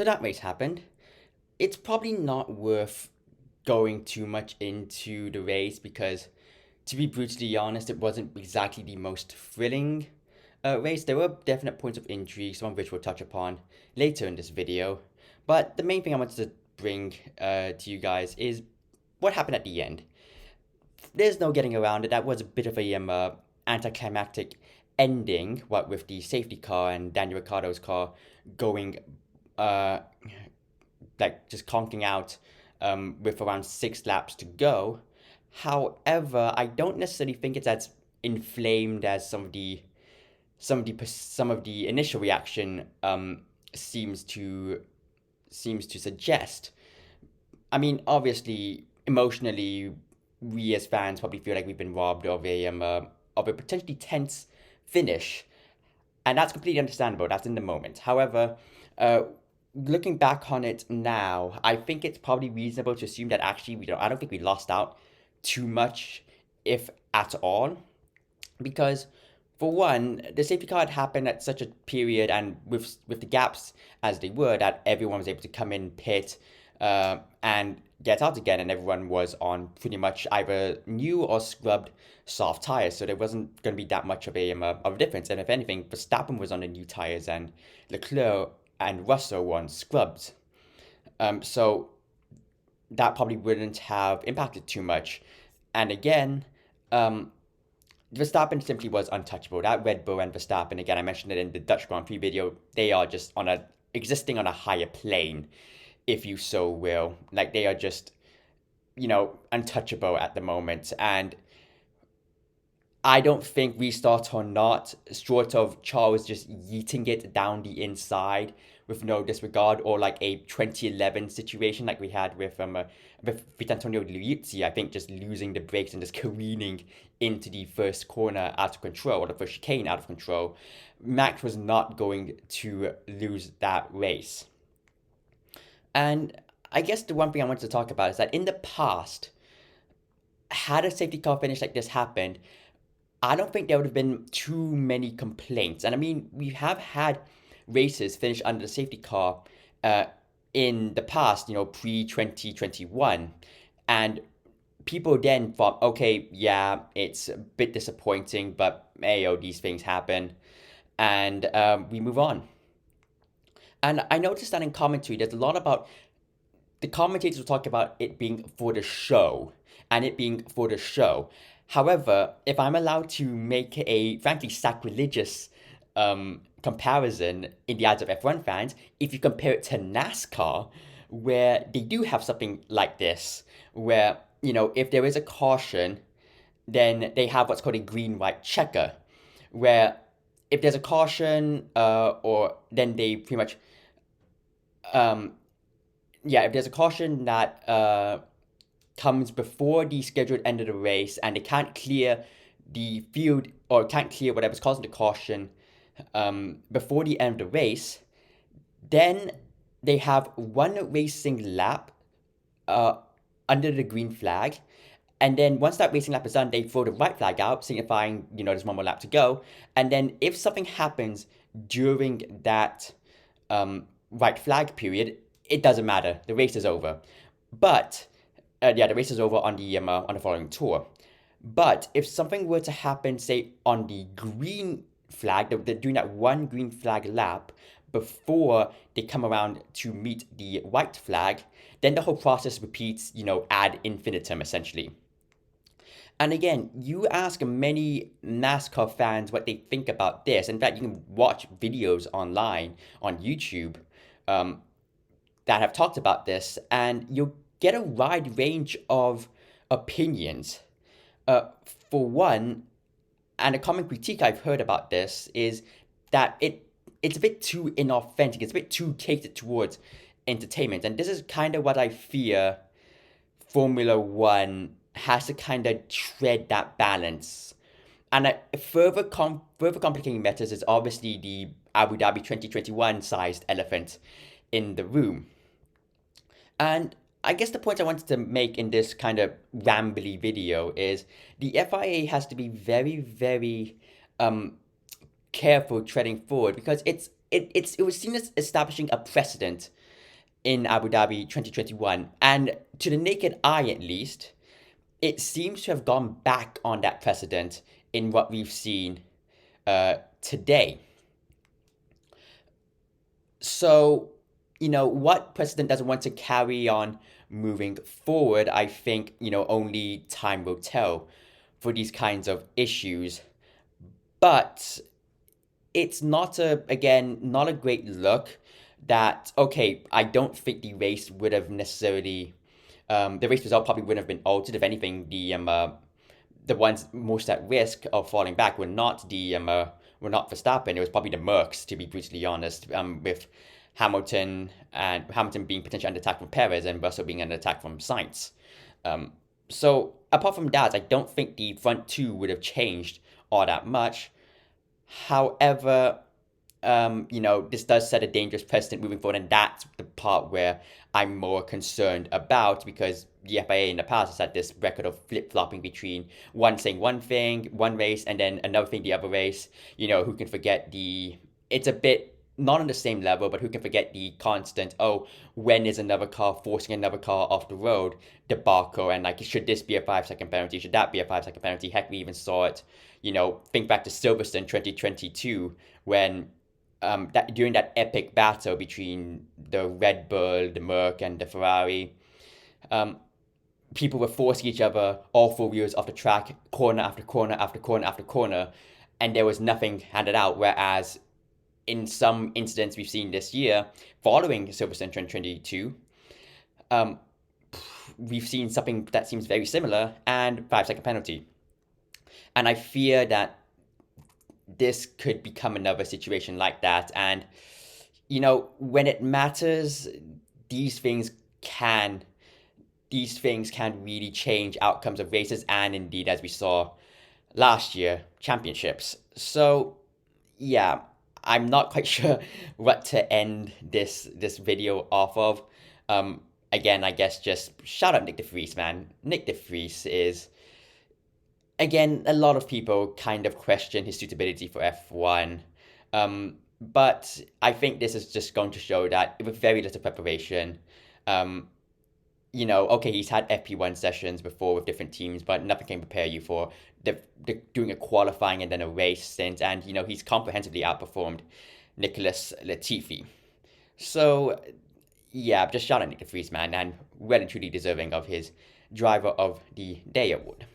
So that race happened. It's probably not worth going too much into the race because, to be brutally honest, it wasn't exactly the most thrilling race. There were definite points of intrigue, some of which we'll touch upon later in this video. But the main thing I wanted to bring to you guys is what happened at the end. There's no getting around it. That was a bit of a anticlimactic ending, what with the safety car and Daniel Ricciardo's car going uh, like just conking out with around 6 laps to go. However, I don't necessarily think it's as inflamed as some of the initial reaction seems to suggest. I mean, obviously, emotionally, we as fans probably feel like we've been robbed of a potentially tense finish, and that's completely understandable. That's in the moment. However, uh, looking back on it now, I think it's probably reasonable to assume that actually we don't. I don't think we lost out too much, if at all, because for one, the safety car had happened at such a period, and with the gaps as they were, that everyone was able to come in pit, and get out again, and everyone was on pretty much either new or scrubbed soft tires, so there wasn't going to be that much of a difference. And if anything, Verstappen was on the new tires, and Leclerc and Russell were on scrubbed. So that probably wouldn't have impacted too much. And again, um, Verstappen simply was untouchable. That Red Bull and Verstappen, again, I mentioned it in the Dutch Grand Prix video, they are just existing on a higher plane, if you so will. Like they are just, untouchable at the moment. And I don't think restart or not, short of Charles just yeeting it down the inside with no disregard, or like a 2011 situation like we had with Antonio Liuzzi, I think just losing the brakes and just careening into the first corner out of control, or the first chicane out of control. Max was not going to lose that race. And I guess the one thing I wanted to talk about is that in the past, had a safety car finish like this happened, I don't think there would have been too many complaints. And I mean, we have had races finish under the safety car uh, in the past, pre 2021. And people then thought, okay, yeah, it's a bit disappointing, but hey, these things happen. And we move on. And I noticed that in commentary, there's a lot about the commentators will talk about it being for the show and it being for the show. However, if I'm allowed to make a frankly sacrilegious comparison in the eyes of F1 fans, if you compare it to NASCAR, where they do have something like this, where, if there is a caution, then they have what's called a green white checker, where if there's a caution, or then they pretty much um, yeah, if there's a caution that comes before the scheduled end of the race and they can't clear the field or can't clear whatever's causing the caution before the end of the race, then they have one racing lap uh, under the green flag. And then once that racing lap is done, they throw the white flag out, signifying, there's one more lap to go. And then if something happens during that white flag period, it doesn't matter. The race is over. But yeah, the race is over on the following tour. But if something were to happen, say on the green flag, they're doing that one green flag lap before they come around to meet the white flag, then the whole process repeats, ad infinitum essentially. And again, you ask many NASCAR fans what they think about this. In fact, you can watch videos online on YouTube um, that have talked about this, and you'll get a wide range of opinions. For one, and a common critique I've heard about this is that it's a bit too inauthentic. It's a bit too catered towards entertainment, and this is kind of what I fear Formula One has to kind of tread that balance. And further complicating matters is obviously the Abu Dhabi 2021 sized elephant in the room. And I guess the point I wanted to make in this kind of rambly video is the FIA has to be very, very um, careful treading forward, because it was seen as establishing a precedent in Abu Dhabi 2021. And to the naked eye, at least, it seems to have gone back on that precedent in what we've seen today. So, what president doesn't want to carry on moving forward? I think, only time will tell for these kinds of issues. But it's not a great look that, okay, I don't think the race would have necessarily, the race result probably wouldn't have been altered. If anything, the ones most at risk of falling back were not Verstappen. It was probably the Mercs, to be brutally honest, with Hamilton being potentially under attack from Perez and Russell being under attack from Sainz. So apart from that, I don't think the front two would have changed all that much. However, this does set a dangerous precedent moving forward, and that's the part where I'm more concerned about, because the FIA in the past has had this record of flip-flopping between one saying one thing, one race, and then another thing the other race. Who can forget it's a bit not on the same level, but who can forget the constant, oh, when is another car forcing another car off the road debacle, and like, should this be a 5 second penalty? Should that be a 5 second penalty? Heck, we even saw it, think back to Silverstone 2022 when during that epic battle between the Red Bull, the Merc, and the Ferrari, people were forcing each other, all four wheels off the track, corner after corner after corner after corner, and there was nothing handed out. Whereas in some incidents we've seen this year, following Silverstone 2022, we've seen something that seems very similar, and 5 second penalty. And I fear that this could become another situation like that. And, when it matters, these things can really change outcomes of races, and indeed, as we saw last year, championships. So, yeah, I'm not quite sure what to end this video off of. Again, I guess just shout out Nick de Vries, man. Nick de Vries is, again, a lot of people kind of question his suitability for F1. But I think this is just going to show that with very little preparation, okay, he's had FP1 sessions before with different teams, but nothing can prepare you for doing a qualifying and then a race stint. And, he's comprehensively outperformed Nicholas Latifi. So, yeah, just shout out Nick de Vries, man, and well and truly deserving of his Driver of the Day award.